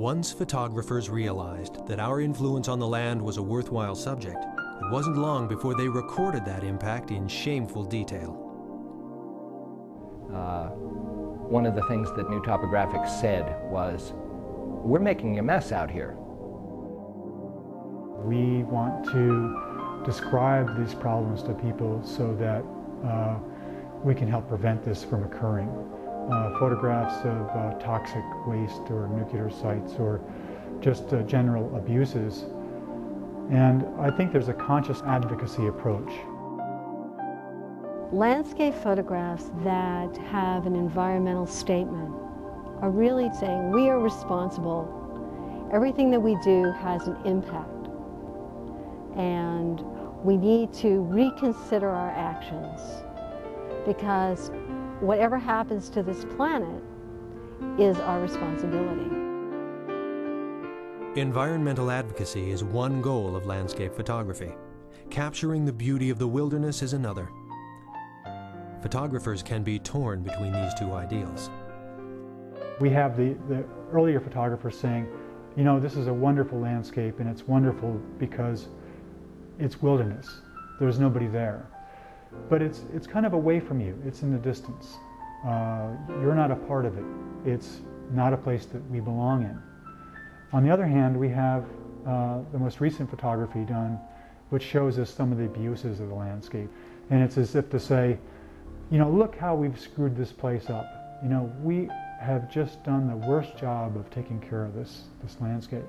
Once photographers realized that our influence on the land was a worthwhile subject, it wasn't long before they recorded that impact in shameful detail. One of the things that New Topographic said was, "We're making a mess out here." We want to describe these problems to people so that we can help prevent this from occurring. Photographs of toxic waste or nuclear sites or just general abuses. And I think there's a conscious advocacy approach. Landscape photographs that have an environmental statement are really saying we are responsible. Everything that we do has an impact. And we need to reconsider our actions, because whatever happens to this planet is our responsibility. Environmental advocacy is one goal of landscape photography. Capturing the beauty of the wilderness is another. Photographers can be torn between these two ideals. We have the earlier photographers saying, you know, this is a wonderful landscape and it's wonderful because it's wilderness. There's nobody there. But it's kind of away from you. It's in the distance. You're not a part of it. It's not a place that we belong in. On the other hand, we have the most recent photography done, which shows us some of the abuses of the landscape. And it's as if to say, you know, look how we've screwed this place up. You know, we have just done the worst job of taking care of this landscape.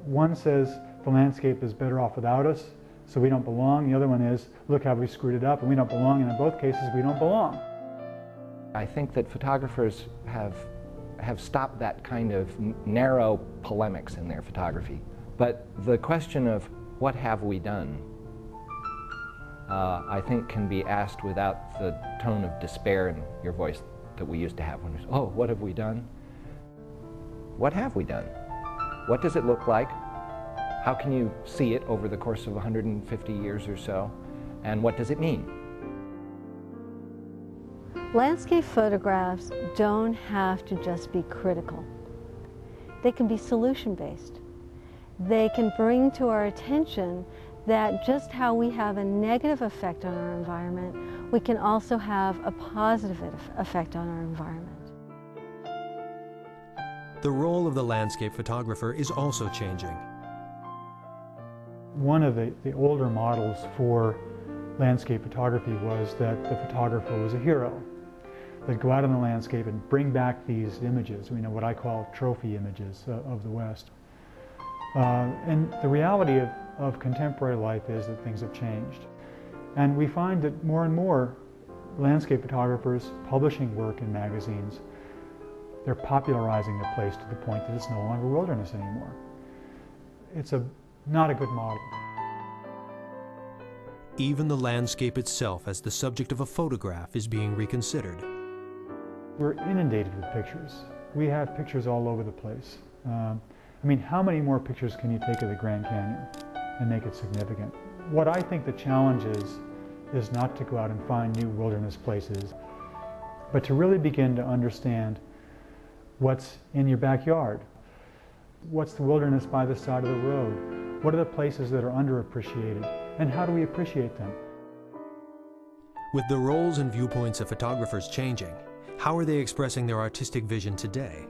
One says the landscape is better off without us, so we don't belong. The other one is, look how we screwed it up and we don't belong, and in both cases we don't belong. I think that photographers have stopped that kind of narrow polemics in their photography. But the question of what have we done, I think can be asked without the tone of despair in your voice that we used to have when we say, oh, what have we done? What have we done? What does it look like? How can you see it over the course of 150 years or so? And what does it mean? Landscape photographs don't have to just be critical. They can be solution-based. They can bring to our attention that just how we have a negative effect on our environment, we can also have a positive effect on our environment. The role of the landscape photographer is also changing. One of the older models for landscape photography was that the photographer was a hero. They'd go out in the landscape and bring back these images, you know, what I call trophy images of the West. And the reality of contemporary life is that things have changed. And we find that more and more landscape photographers publishing work in magazines, they're popularizing the place to the point that it's no longer wilderness anymore. It's not a good model. Even the landscape itself as the subject of a photograph is being reconsidered. We're inundated with pictures. We have pictures all over the place. I mean, how many more pictures can you take of the Grand Canyon and make it significant? What I think the challenge is not to go out and find new wilderness places, but to really begin to understand what's in your backyard. What's the wilderness by the side of the road? What are the places that are underappreciated? And how do we appreciate them? With the roles and viewpoints of photographers changing, how are they expressing their artistic vision today?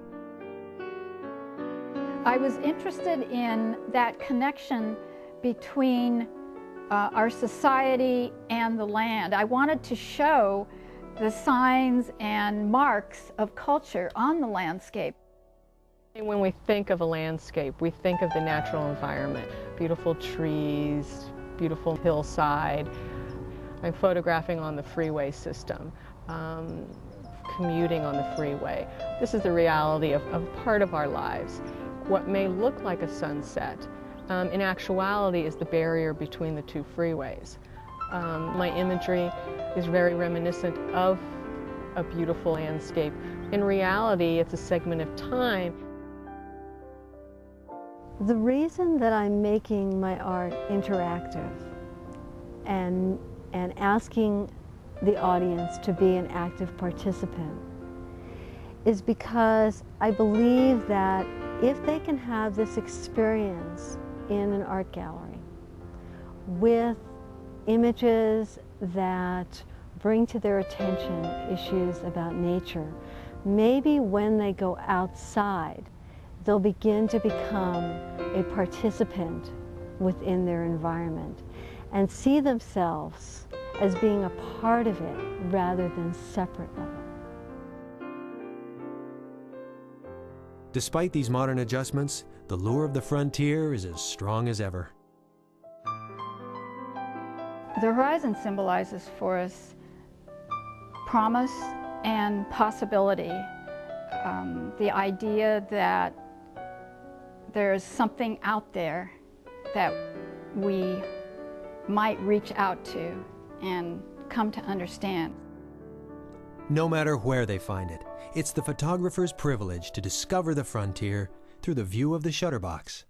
I was interested in that connection between our society and the land. I wanted to show the signs and marks of culture on the landscape. When we think of a landscape, we think of the natural environment. Beautiful trees, beautiful hillside. I'm photographing on the freeway system, commuting on the freeway. This is the reality of part of our lives. What may look like a sunset, in actuality is the barrier between the two freeways. My imagery is very reminiscent of a beautiful landscape. In reality, it's a segment of time. The reason that I'm making my art interactive and asking the audience to be an active participant is because I believe that if they can have this experience in an art gallery with images that bring to their attention issues about nature, maybe when they go outside, they'll begin to become a participant within their environment and see themselves as being a part of it rather than separate of it. Despite these modern adjustments, the lure of the frontier is as strong as ever. The horizon symbolizes for us promise and possibility. The idea that there's something out there that we might reach out to and come to understand. No matter where they find it, it's the photographer's privilege to discover the frontier through the view of the shutterbox.